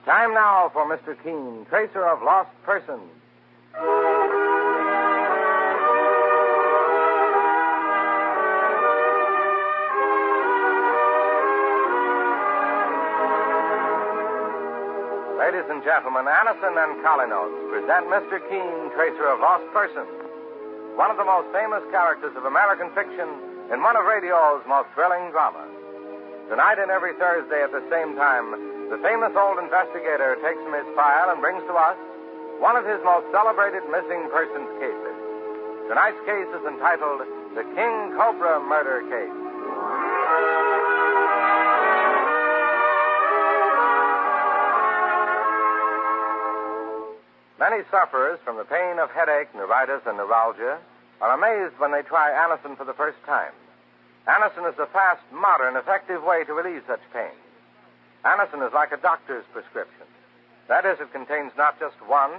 Time now for Mr. Keen, tracer of lost persons. Ladies and gentlemen, Anison and Collinos present Mr. Keen, tracer of lost persons, one of the most famous characters of American fiction in one of radio's most thrilling dramas. Tonight and every Thursday at the same time, the famous old investigator takes from his file and brings to us one of his most celebrated missing persons cases. Tonight's case is entitled The King Cobra Murder Case. Many sufferers from the pain of headache, neuritis, and neuralgia are amazed when they try Anison for the first time. Anison is a fast, modern, effective way to relieve such pain. Anison is like a doctor's prescription. That is, it contains not just one,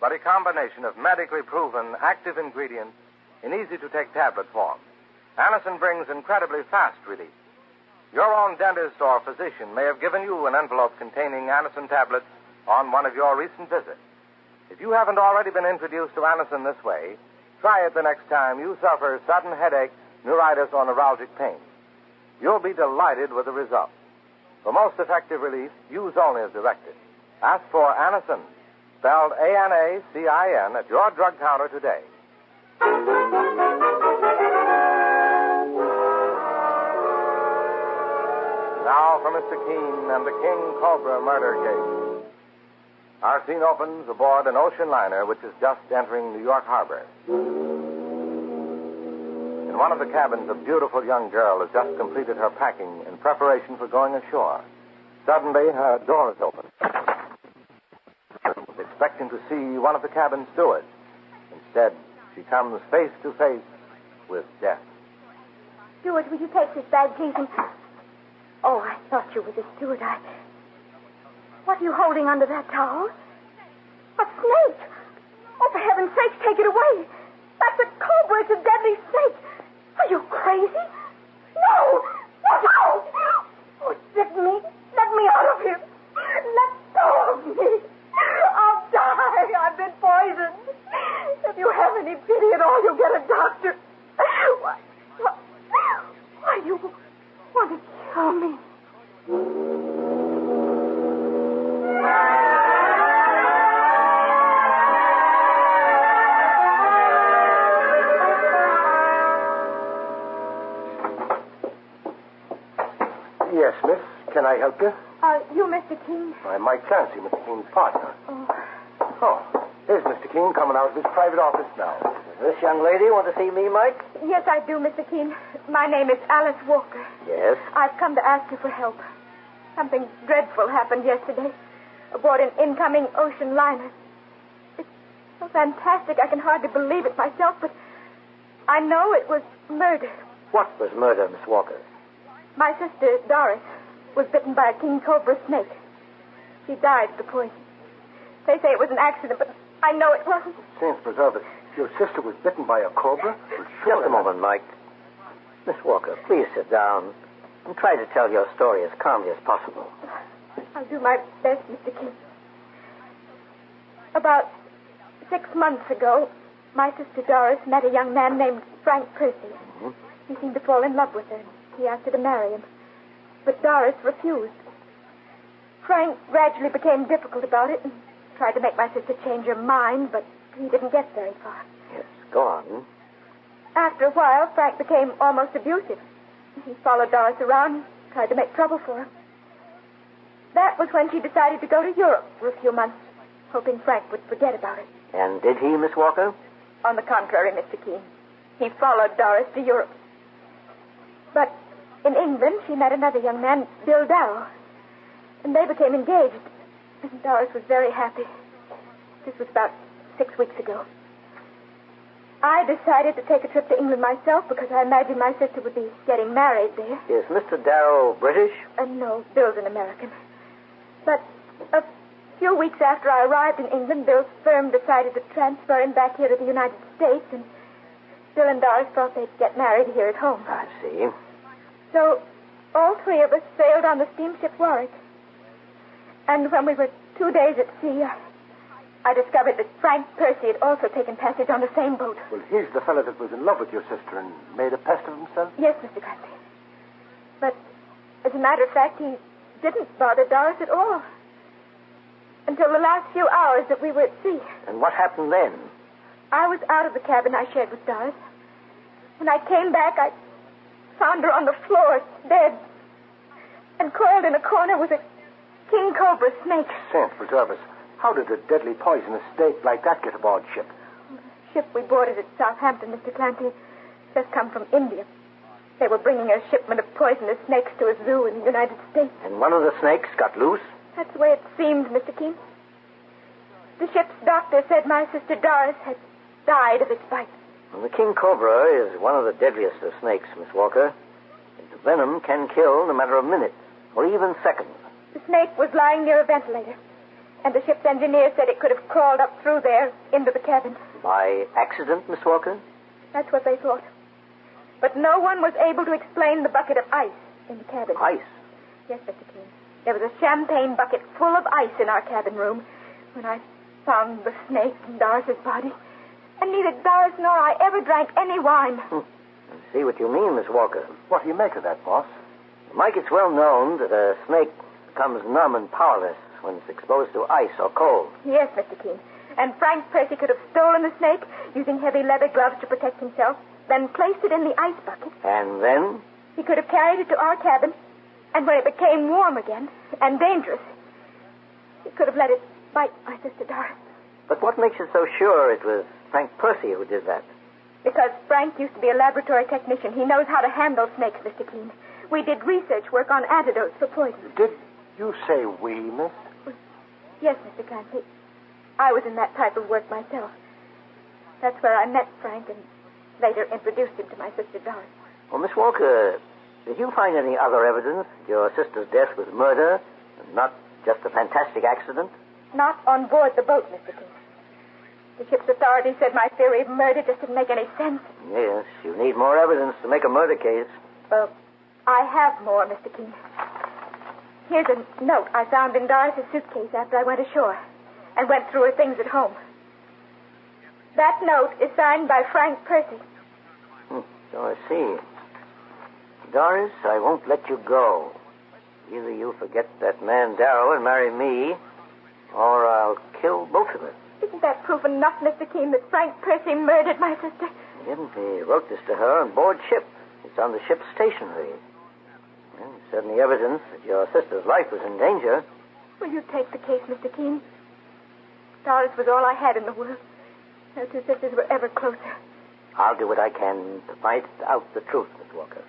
but a combination of medically proven active ingredients in easy-to-take tablet form. Anison brings incredibly fast relief. Your own dentist or physician may have given you an envelope containing Anison tablets on one of your recent visits. If you haven't already been introduced to Anison this way, try it the next time you suffer sudden headache, neuritis, or neuralgic pain. You'll be delighted with the result. For most effective relief, use only as directed. Ask for Anison, spelled A-N-A-C-I-N, at your drug counter today. Now for Mr. Keen and the King Cobra Murder Case. Our scene opens aboard an ocean liner which is just entering New York Harbor. In one of the cabins, a beautiful young girl has just completed her packing in preparation for going ashore. Suddenly, her door is opened. Expecting to see one of the cabin stewards. Instead, she comes face to face with death. Steward, will you take this bag, please? Oh, I thought you were the steward. What are you holding under that towel? A snake. Oh, for heaven's sake, take it away. That's a cobra. It's a deadly snake. Are you crazy? No. No. Oh, it's bitten me. Let me out of here. Let go of me. I'll die. I've been poisoned. If you have any pity at all, you'll get a doctor. Why do you want to kill me? Yes, miss. Can I help you? You, Mr. Keen? I'm Mike Clancy, Mr. Keen's partner. Oh, here's Mr. Keen coming out of his private office now. Does this young lady want to see me, Mike? yes, I do, Mr. Keen. My name is Alice Walker. Yes. I've come to ask you for help. Something dreadful happened yesterday aboard an incoming ocean liner. It's so fantastic I can hardly believe it myself, but I know it was murder. What was murder, Miss Walker? My sister, Doris, was bitten by a king cobra snake. She died of the poison. They say it was an accident, but I know it wasn't. Saints preserve it. Your sister was bitten by a cobra? Just a moment, Mike. Miss Walker, please sit down and try to tell your story as calmly as possible. I'll do my best, Mr. King. About 6 months ago, my sister Doris met a young man named Frank Percy. Mm-hmm. He seemed to fall in love with her. He asked her to marry him. But Doris refused. Frank gradually became difficult about it and tried to make my sister change her mind, but he didn't get very far. Yes, go on. After a while, Frank became almost abusive. He followed Doris around and tried to make trouble for her. That was when she decided to go to Europe for a few months, hoping Frank would forget about it. And did he, Miss Walker? On the contrary, Mr. Keen. He followed Doris to Europe. But in England, she met another young man, Bill Darrow, and they became engaged. And Doris was very happy. This was about 6 weeks ago. I decided to take a trip to England myself because I imagined my sister would be getting married there. Is Mr. Darrow British? No, Bill's an American. But a few weeks after I arrived in England, Bill's firm decided to transfer him back here to the United States, and Bill and Doris thought they'd get married here at home. I see. So all three of us sailed on the steamship Warwick. And when we were 2 days at sea, I discovered that Frank Percy had also taken passage on the same boat. Well, he's the fellow that was in love with your sister and made a pest of himself? Yes, Mr. Clancy. But, as a matter of fact, he didn't bother Doris at all. Until the last few hours that we were at sea. And what happened then? I was out of the cabin I shared with Doris. When I came back, I found her on the floor, dead. And coiled in a corner was a king cobra snake. Saint preserve us. How did a deadly poisonous snake like that get aboard ship? The ship we boarded at Southampton, Mr. Clancy, just come from India. They were bringing a shipment of poisonous snakes to a zoo in the United States. And one of the snakes got loose? That's the way it seemed, Mr. Keene. The ship's doctor said my sister Doris had died of its bite. Well, the king cobra is one of the deadliest of snakes, Miss Walker. Its venom can kill in a matter of minutes, or even seconds. The snake was lying near a ventilator, and the ship's engineer said it could have crawled up through there into the cabin. By accident, Miss Walker? That's what they thought. But no one was able to explain the bucket of ice in the cabin. Ice? Yes, Mr. Keene. There was a champagne bucket full of ice in our cabin room when I found the snake in Doris's body. And neither Doris nor I ever drank any wine. I see what you mean, Miss Walker. What do you make of that, boss? Mike, it's well known that a snake becomes numb and powerless when it's exposed to ice or cold. Yes, Mr. Keene. And Frank Percy could have stolen the snake using heavy leather gloves to protect himself, then placed it in the ice bucket. And then? He could have carried it to our cabin, and when it became warm again and dangerous, he could have let it bite my sister Doris. But what makes you so sure it was Frank Percy who did that? Because Frank used to be a laboratory technician. He knows how to handle snakes, Mr. Keene. We did research work on antidotes for poison. Did you say we, miss? Yes, Mr. Clancy. I was in that type of work myself. That's where I met Frank and later introduced him to my sister Doris. Well, Miss Walker, did you find any other evidence that your sister's death was murder and not just a fantastic accident? Not on board the boat, Mr. Keene. The ship's authorities said my theory of murder just didn't make any sense. Yes, you need more evidence to make a murder case. Well, I have more, Mr. Keene. Here's a note I found in Doris's suitcase after I went ashore and went through her things at home. That note is signed by Frank Percy. So I see. Doris, I won't let you go. Either you forget that man Darrow and marry me, or I'll kill both of us. Isn't that proof enough, Mr. Keene, that Frank Percy murdered my sister? He didn't. He wrote this to her on board ship. It's on the ship's stationery. Well, it's certainly evidence that your sister's life was in danger. Will you take the case, Mr. Keene? Doris was all I had in the world. Our two sisters were ever closer. I'll do what I can to find out the truth, Miss Walker.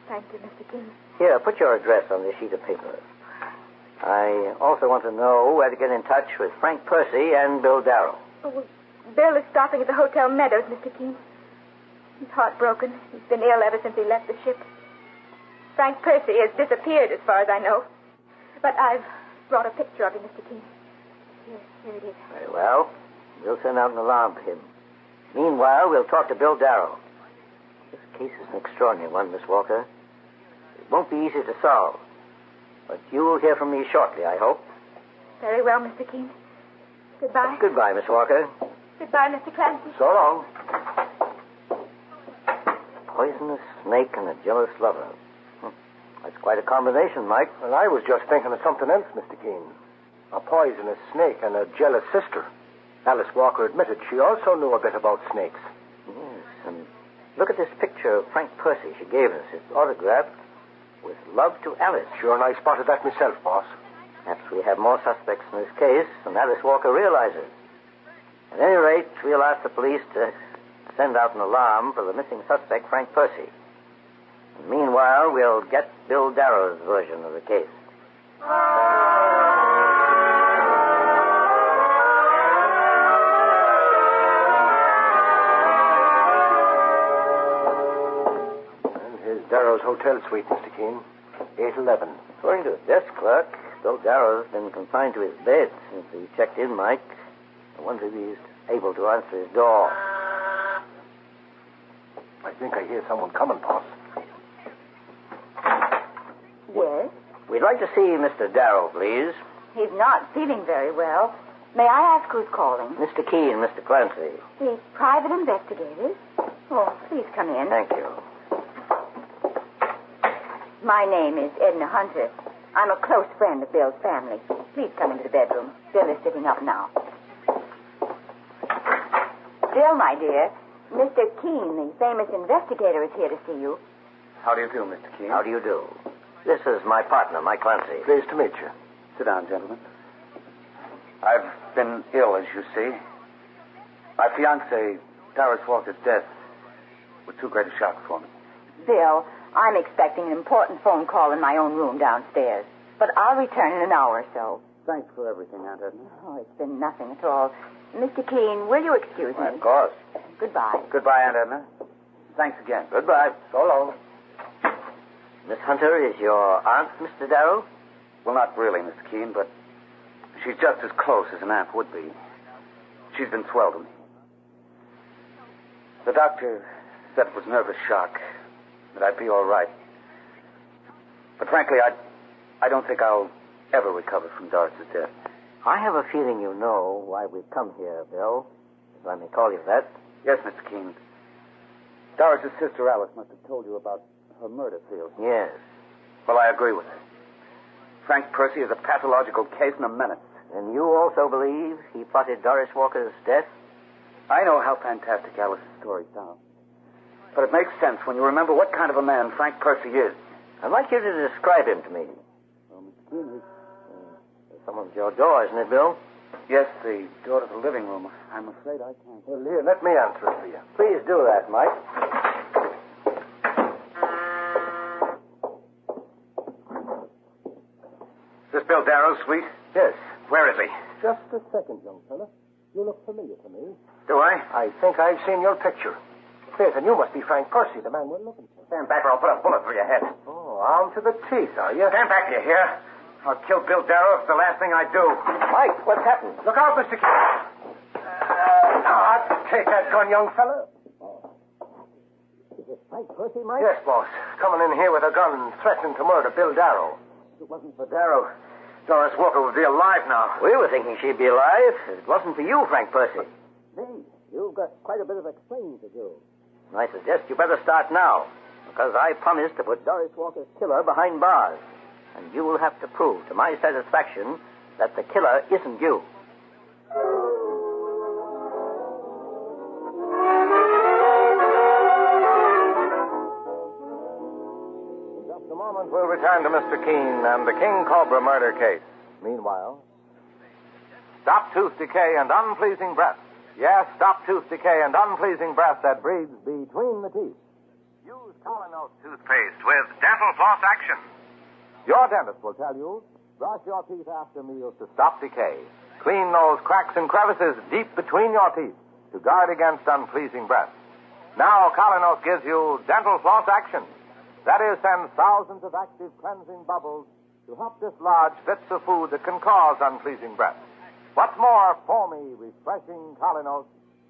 Thank you, Mr. Keene. Here, put your address on this sheet of paper. I also want to know where to get in touch with Frank Percy and Bill Darrow. Oh, well, Bill is stopping at the Hotel Meadows, Mr. Keene. He's heartbroken. He's been ill ever since he left the ship. Frank Percy has disappeared, as far as I know. But I've brought a picture of him, Mr. Keene. Here it is. Very well. We'll send out an alarm for him. Meanwhile, we'll talk to Bill Darrow. This case is an extraordinary one, Miss Walker. It won't be easy to solve. But you'll hear from me shortly, I hope. Very well, Mr. Keene. Goodbye. Goodbye, Miss Walker. Goodbye, Mr. Clancy. So long. Poisonous snake and a jealous lover. That's quite a combination, Mike. Well, I was just thinking of something else, Mr. Keene. A poisonous snake and a jealous sister. Alice Walker admitted she also knew a bit about snakes. Yes, and look at this picture of Frank Percy she gave us. It's autographed with love to Alice. Sure, and I spotted that myself, boss. Perhaps we have more suspects in this case than Alice Walker realizes. At any rate, we'll ask the police to send out an alarm for the missing suspect, Frank Percy. And meanwhile, we'll get Bill Darrow's version of the case. Darrow's hotel suite, Mr. Keene. 811. According to the desk clerk, Bill Darrow's been confined to his bed since he checked in, Mike. I wonder if he's able to answer his door. I think I hear someone coming, boss. Yes? We'd like to see Mr. Darrow, please. He's not feeling very well. May I ask who's calling? Mr. Keen, Mr. Clancy. The private investigators. Oh, please come in. Thank you. My name is Edna Hunter. I'm a close friend of Bill's family. Please come into the bedroom. Bill is sitting up now. Bill, my dear, Mr. Keen, the famous investigator, is here to see you. How do you do, Mr. Keen? How do you do? This is my partner, Mike Clancy. Pleased to meet you. Sit down, gentlemen. I've been ill, as you see. My fiancée, Doris Walker's death, was too great a shock for me. Bill, I'm expecting an important phone call in my own room downstairs. But I'll return in an hour or so. Thanks for everything, Aunt Edna. Oh, it's been nothing at all. Mr. Keen, will you excuse me? Of course. Goodbye. Goodbye, Aunt Edna. Thanks again. Goodbye. So long. Miss Hunter is your aunt, Mr. Darrow? Well, not really, Mr. Keen, but she's just as close as an aunt would be. She's been swell to me. The doctor said it was nervous shock, that I'd be all right. But frankly, I don't think I'll ever recover from Doris's death. I have a feeling you know why we've come here, Bill, if I may call you that. Yes, Mr. Keen. Doris's sister Alice must have told you about her murder field. Yes. Well, I agree with her. Frank Percy is a pathological case and a menace. And you also believe he plotted Doris Walker's death? I know how fantastic Alice's story sounds. But it makes sense when you remember what kind of a man Frank Percy is. I'd like you to describe him to me. Well, Mr. Keen, There's someone at your door, isn't it, Bill? yes, the door to the living room. I'm afraid I can't. Well, here, let me answer it for you. Please do that, Mike. Is this Bill Darrow, sweet? Yes. Where is he? Just a second, young fella. You look familiar to me. Do I? I think I've seen your picture. Faith, and you must be Frank Percy, the man we're looking for. Stand back or I'll put a bullet through your head. Oh, armed to the teeth, are you? Stand back, you hear? I'll kill Bill Darrow if it's the last thing I do. Mike, what's happened? Look out, Mr. Keen. Take that gun, young fella. Is it Frank Percy, Mike? Yes, boss. Coming in here with a gun and threatening to murder Bill Darrow. If it wasn't for Darrow, Doris Walker would be alive now. we were thinking she'd be alive. If it wasn't for you, Frank Percy. Me? You've got quite a bit of explaining to do. I suggest you better start now, because I promised to put Doris Walker's killer behind bars. And you will have to prove to my satisfaction that the killer isn't you. In just a moment, we'll return to Mr. Keen and the King Cobra murder case. Meanwhile, stop tooth decay and unpleasing breath. Yes, stop tooth decay and unpleasing breath that breathes between the teeth. Use Colonel's toothpaste with dental floss action. Your dentist will tell you, brush your teeth after meals to stop decay. Clean those cracks and crevices deep between your teeth to guard against unpleasing breath. Now, Colonos gives you dental floss action. That is, sends thousands of active cleansing bubbles to help dislodge bits of food that can cause unpleasing breath. What's more, foamy, refreshing Colonos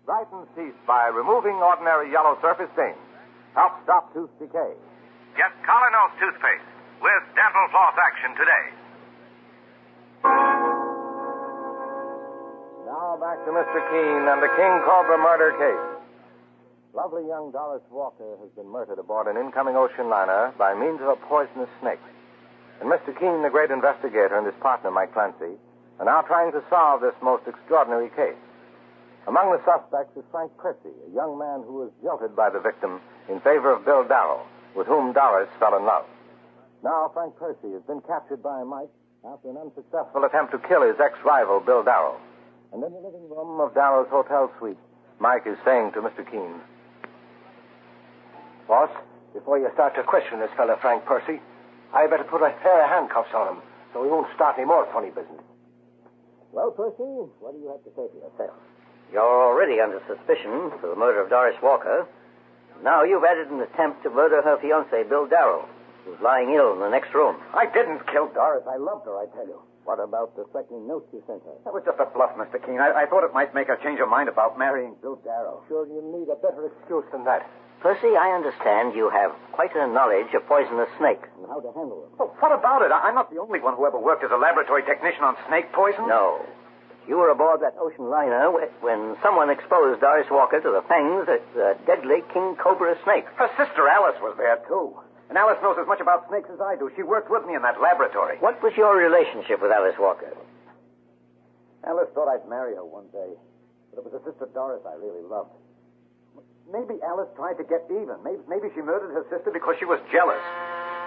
brightens teeth by removing ordinary yellow surface stains. Help stop tooth decay. Get Colonos toothpaste with dental floss action today. Now back to Mr. Keen and the King Cobra murder case. Lovely young Doris Walker has been murdered aboard an incoming ocean liner by means of a poisonous snake. And Mr. Keen, the great investigator, and his partner, Mike Clancy, are now trying to solve this most extraordinary case. Among the suspects is Frank Percy, a young man who was jilted by the victim in favor of Bill Darrow, with whom Doris fell in love. Now Frank Percy has been captured by Mike after an unsuccessful attempt to kill his ex-rival, Bill Darrow. And in the living room of Darrow's hotel suite, Mike is saying to Mr. Keen, Boss, before you start to question this fella, Frank Percy, I better put a pair of handcuffs on him so he won't start any more funny business. Well, Percy, what do you have to say for yourself? You're already under suspicion for the murder of Doris Walker. Now you've added an attempt to murder her fiancé, Bill Darrow, who's lying ill in the next room. I didn't kill Doris. I loved her, I tell you. What about the threatening note you sent her? That was just a bluff, Mr. Keene. I thought it might make her change her mind about marrying Bill Darrow. Sure, you need a better excuse than that. Percy, I understand you have quite a knowledge of poisonous snakes. And how to handle them. Well, what about it? I'm not the only one who ever worked as a laboratory technician on snake poison. No. You were aboard that ocean liner when someone exposed Doris Walker to the fangs of the deadly king cobra snake. Her sister Alice was there, too. And Alice knows as much about snakes as I do. She worked with me in that laboratory. What was your relationship with Alice Walker? Alice thought I'd marry her one day. But it was her sister Doris I really loved. Maybe Alice tried to get even. Maybe she murdered her sister because she was jealous.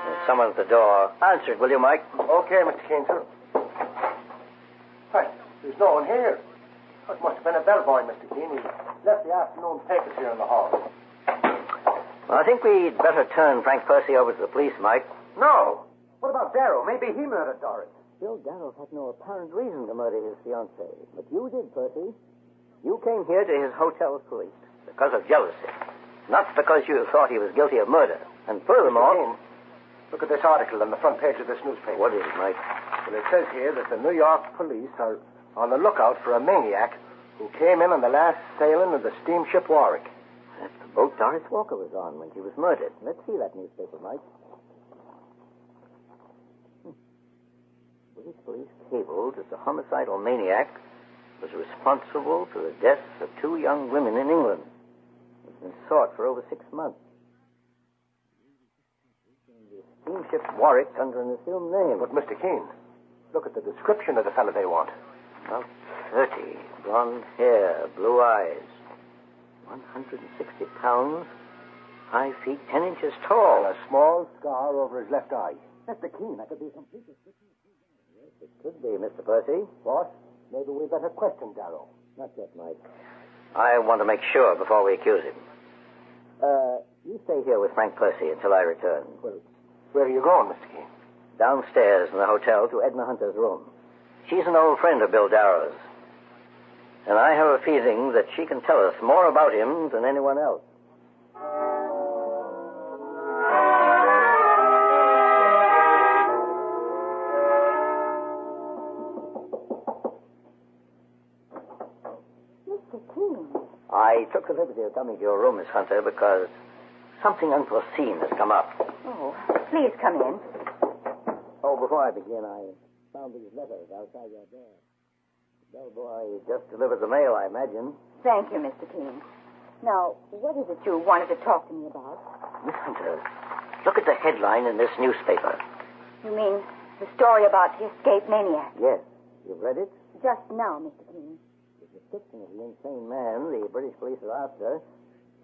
There's someone at the door. Answer it, will you, Mike? Okay, Mr. Keene, sir. Hi, there's no one here. It must have been a bellboy, Mr. Keene. He left the afternoon papers here in the hall. Well, I think we'd better turn Frank Percy over to the police, Mike. No. What about Darrow? Maybe he murdered Doris. Bill Darrow had no apparent reason to murder his fiancée. But you did, Percy. You came here to his hotel suite because of jealousy, not because you thought he was guilty of murder. And furthermore... Mr. Keene, look at this article on the front page of this newspaper. What is it, Mike? Well, it says here that the New York police are on the lookout for a maniac who came in on the last sailing of the steamship Warwick. That's the boat Doris Walker was on when she was murdered. Let's see that newspaper, Mike. British police cabled that the homicidal maniac was responsible for the deaths of 2 young women in England. It's been sought for over 6 months. The steamship Warwick's under an assumed name. But, Mr. Keene, look at the description of the fellow they want. About 30, blonde hair, blue eyes, 160 pounds, 5 feet 10 inches tall. And a small scar over his left eye. Mr. Keene, that could be a complete description. Yes, it could be, Mr. Percy. Boss, maybe we better question Darrow. Not yet, Mike. I want to make sure before we accuse him. You stay here with Frank Percy until I return. Well, where are you going, Mr. Keene? Downstairs in the hotel to Edna Hunter's room. She's an old friend of Bill Darrow's. And I have a feeling that she can tell us more about him than anyone else. Mr. Keene. I took the liberty of coming to your room, Miss Hunter, because something unforeseen has come up. Oh, please come in. Oh, before I begin, I found these letters outside your door. The bellboy just delivered the mail, I imagine. Thank you, Mr. Keene. Now, what is it you wanted to talk to me about? Miss Hunter, look at the headline in this newspaper. You mean the story about the escaped maniac? Yes. You've read it? Just now, Mr. Keene. The description of the insane man the British police are after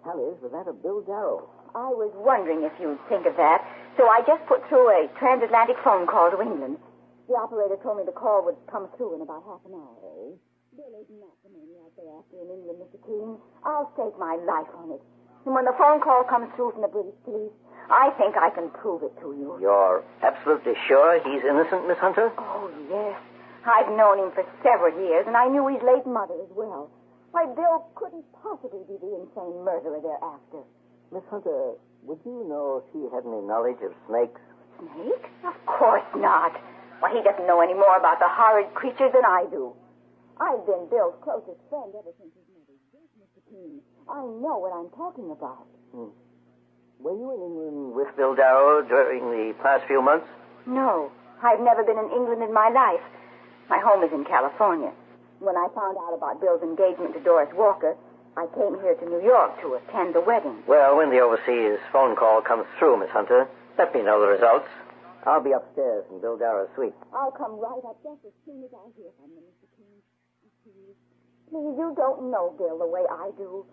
tallies with that of Bill Darrow. I was wondering if you'd think of that, so I just put through a transatlantic phone call to England. The operator told me the call would come through in about half an hour. Oh? Bill is not the maniac they're after in England, Mr. Keene. I'll stake my life on it. And when the phone call comes through from the British police, I think I can prove it to you. You're absolutely sure he's innocent, Miss Hunter? Oh, yes. I've known him for several years, and I knew his late mother as well. Why, Bill couldn't possibly be the insane murderer they're after. Miss Hunter, would you know if he had any knowledge of snakes? Snake? Of course not. Why, he doesn't know any more about the horrid creatures than I do. I've been Bill's closest friend ever since his mother's death, Mr. Keene. I know what I'm talking about. Were you in England with Bill Darrow during the past few months? No, I've never been in England in my life. My home is in California. When I found out about Bill's engagement to Doris Walker, I came here to New York to attend the wedding. Well, when the overseas phone call comes through, Miss Hunter, let me know the results. I'll be upstairs in Bill Darrow's suite. I'll come right up just as soon as I hear from him, Mr. Keene. Please, you don't know Bill the way I do.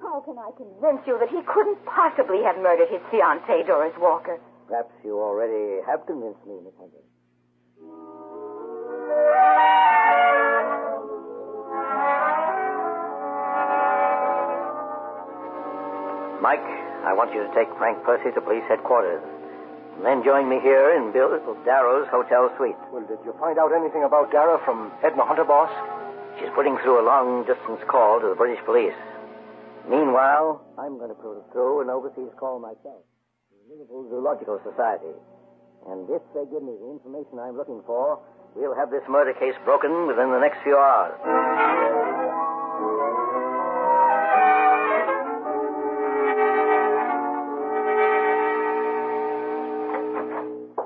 How can I convince you that he couldn't possibly have murdered his fiancée, Doris Walker? Perhaps you already have convinced me, Miss Hunter. Mike, I want you to take Frank Percy to police headquarters. And then join me here in Bill Darrow's hotel suite. Well, did you find out anything about Darrow from Edna Hunter, boss? She's putting through a long-distance call to the British police. Meanwhile, I'm going to put through an overseas call myself to the Liverpool Zoological Society. And if they give me the information I'm looking for, We'll have this murder case broken within the next few hours.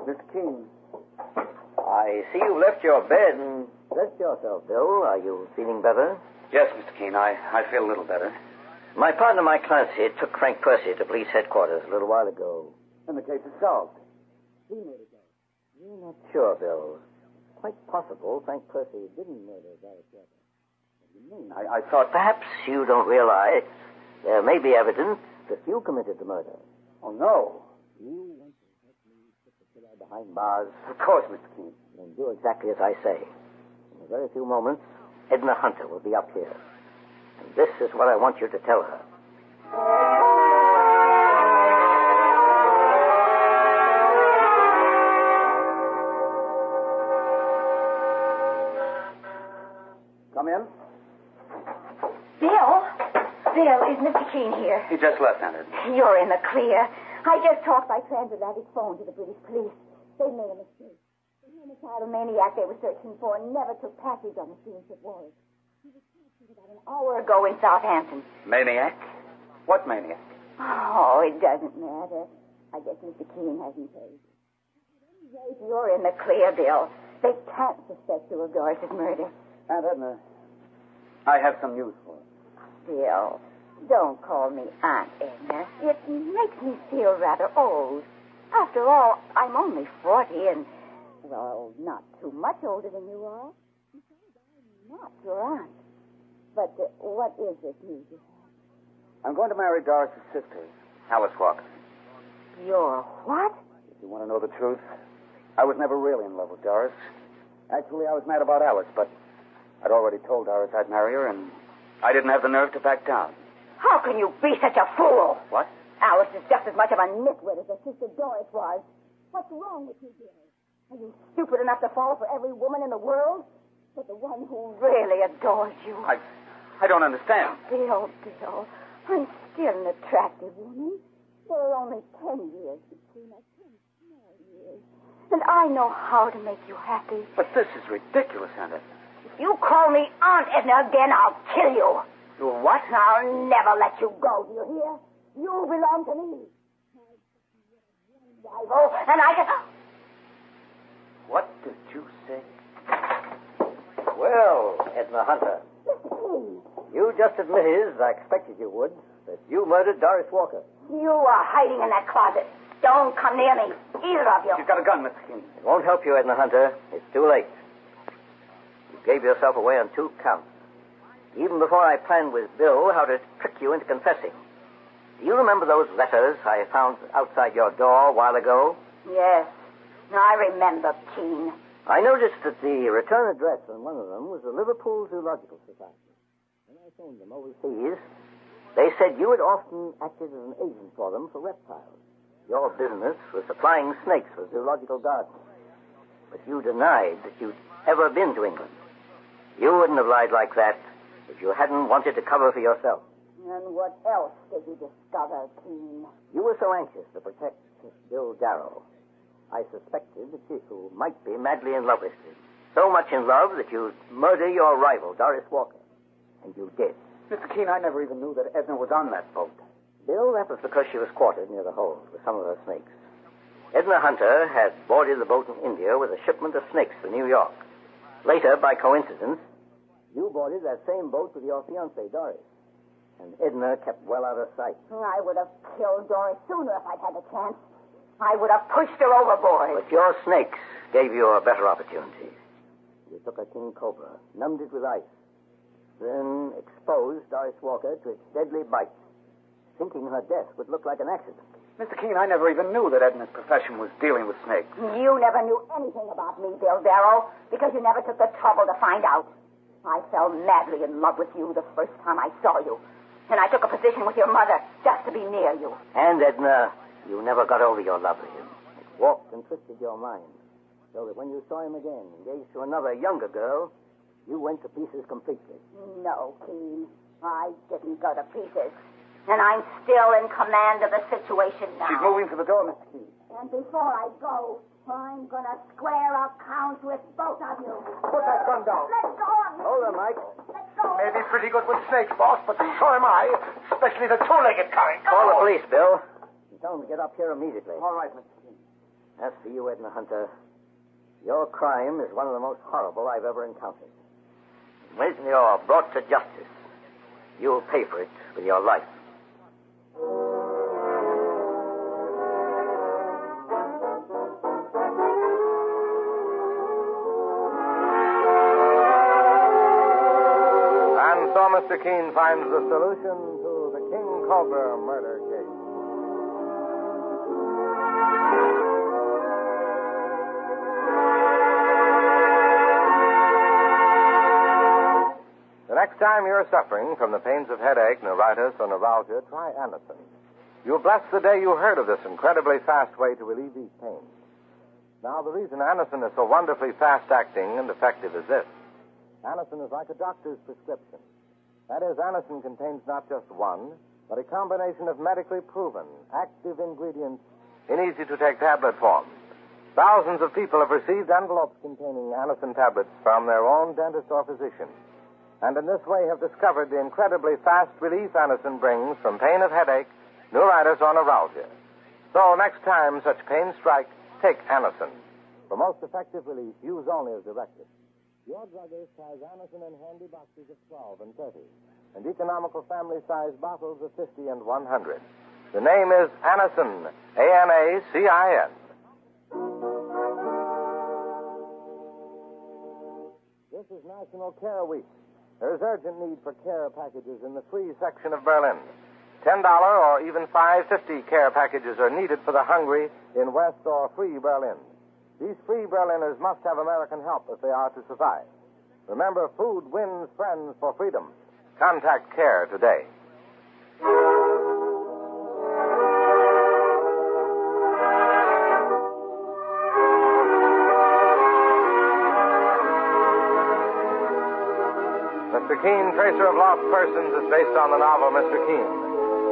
Miss Keene. I see you left your bed and dressed yourself, Bill. Are you feeling better? Yes, Mr. Keene, I feel a little better. My partner, Mike Clancy, took Frank Percy to police headquarters a little while ago. And the case is solved. You're not sure, Bill. Quite possible Frank Percy didn't murder Doris Walker. What do you mean? I thought... Perhaps you don't realize there may be evidence that you committed the murder. Oh, no. You want to help me put the killer behind bars? Of course, Mr. Keene. Then do exactly as I say. In a very few moments, Edna Hunter will be up here. And this is what I want you to tell her. Come in. Bill? Bill, is Mr. Keene here? He just left, Anderson. You're in the clear. I just talked by transatlantic phone to the British police. They made a mistake. The homicidal maniac they were searching for never took passage on the scene at Warwick. He was captured about an hour ago in Southampton. Maniac? What maniac? Oh, it doesn't matter. I guess Mr. Keene hasn't told you. At any rate, you're in the clear, Bill. They can't suspect you of Doris's murder. Aunt Edna, I have some news for you. Bill, don't call me Aunt Edna. It makes me feel rather old. After all, I'm only 40 and, well, not too much older than you are. Besides, I'm not your aunt. But what is this news you have? I'm going to marry Doris' sister, Alice Walker. Your what? If you want to know the truth, I was never really in love with Doris. Actually, I was mad about Alice, but I'd already told Doris I'd marry her, and I didn't have the nerve to back down. How can you be such a fool? What? Alice is just as much of a nitwit as her sister Doris was. What's wrong with you, Bill? Are you stupid enough to fall for every woman in the world? But the one who really adores you. I don't understand. Bill, I'm still an attractive woman. There are only 10 years between us, 10 small years. And I know how to make you happy. But this is ridiculous, Aunt Edna. If you call me Aunt Edna again, I'll kill you. You what? I'll never let you go, do you hear? You belong to me. Rival, and I can... What did you say? Well, Edna Hunter, Mr. Keene, you just admitted, as I expected you would, that you murdered Doris Walker. you are hiding in that closet. Don't come near me, either of you. She's got a gun, Mr. Keene. It won't help you, Edna Hunter. It's too late. You gave yourself away on 2 counts. Even before I planned with Bill how to trick you into confessing. Do you remember those letters I found outside your door a while ago? Yes, I remember, Keene. I noticed that the return address on one of them was the Liverpool Zoological Society. When I phoned them overseas, they said you had often acted as an agent for them for reptiles. Your business was supplying snakes for zoological gardens. But you denied that you'd ever been to England. You wouldn't have lied like that if you hadn't wanted to cover for yourself. And what else did you discover, Keene? You were so anxious to protect Bill Darrow. I suspected that you might be madly in love with him. So much in love that you'd murder your rival, Doris Walker. And you did. Mr. Keene, I never even knew that Edna was on that boat. Bill, that was because she was quartered near the hold with some of her snakes. Edna Hunter had boarded the boat in India with a shipment of snakes for New York. Later, by coincidence, you boarded that same boat with your fiancée, Doris. And Edna kept well out of sight. I would have killed Doris sooner if I'd had the chance. I would have pushed her overboard. But your snakes gave you a better opportunity. You took a king cobra, numbed it with ice, then exposed Doris Walker to its deadly bite, thinking her death would look like an accident. Mr. Keene, I never even knew that Edna's profession was dealing with snakes. You never knew anything about me, Bill Darrow, because you never took the trouble to find out. I fell madly in love with you the first time I saw you. And I took a position with your mother just to be near you. And, Edna, you never got over your love for him. It warped and twisted your mind, so that when you saw him again, engaged to another younger girl, you went to pieces completely. No, Keene, I didn't go to pieces. And I'm still in command of the situation now. She's moving to the door, Mr. Keene. And before I go, I'm gonna square accounts with both of you. Put that gun down. Let go of me. Hold on, Mike. Let go. May be pretty good with snakes, boss, but so am I. Especially the two-legged kind. Call the police, Bill. And tell them to get up here immediately. All right, Mr. King. As for you, Edna Hunter, your crime is one of the most horrible I've ever encountered. When you're brought to justice, you'll pay for it with your life. And so Mr. Keen finds the solution to the King Cobra murder case. The next time you're suffering from the pains of headache, neuritis, or neuralgia, try Anacin. You'll bless the day you heard of this incredibly fast way to relieve these pains. Now, the reason Anacin is so wonderfully fast-acting and effective is this. Anacin is like a doctor's prescription. That is, Anacin contains not just one, but a combination of medically proven, active ingredients in easy-to-take tablet form. Thousands of people have received envelopes containing Anacin tablets from their own dentist or physician, and in this way have discovered the incredibly fast relief Anacin brings from pain of headache, neuritis, or neuralgia. So next time such pains strike, take Anacin. For most effective relief, use only as directed. Your druggist has Anacin in handy boxes of 12 and 30, and economical family-sized bottles of 50 and 100. The name is Anacin, A-N-A-C-I-N. This is National Care Week. There is urgent need for care packages in the free section of Berlin. $10 or even $5.50 care packages are needed for the hungry in West or Free Berlin. These free Berliners must have American help if they are to survive. Remember, food wins friends for freedom. Contact CARE today. Mr. Keen, Tracer of Lost Persons, is based on the novel Mr. Keen.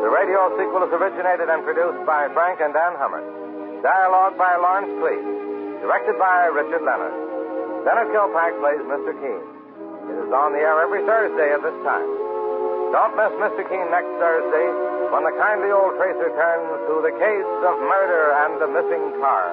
The radio sequel is originated and produced by Frank and Dan Hummert. Dialogue by Lawrence Clee. Directed by Richard Leonard. Leonard Kilpack plays Mr. Keen. It is on the air every Thursday at this time. Don't miss Mr. Keen next Thursday when the kindly old tracer turns to the case of murder and the missing car.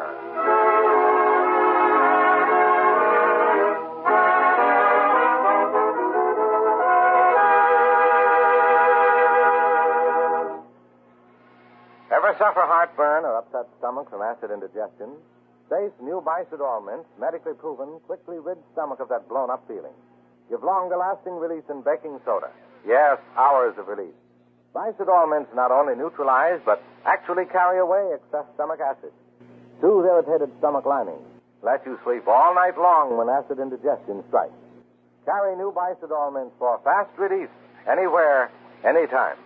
Ever suffer heartburn or upset stomach from acid indigestion? Safe new Bicidol mints, medically proven, quickly rid stomach of that blown-up feeling. Give longer-lasting relief than baking soda. Yes, hours of relief. Bicidol mints not only neutralize, but actually carry away excess stomach acid. Soothe irritated stomach linings. Let you sleep all night long when acid indigestion strikes. Carry new Bicidol mints for fast relief, anywhere, anytime.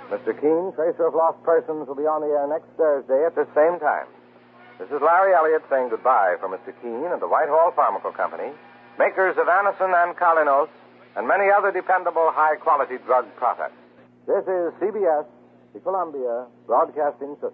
Mr. Keen, Tracer of Lost Persons, will be on the air next Thursday at the same time. This is Larry Elliott saying goodbye for Mr. Keen and the Whitehall Pharmacal Company, makers of Anacin and Colinos, and many other dependable high-quality drug products. This is CBS, the Columbia Broadcasting System.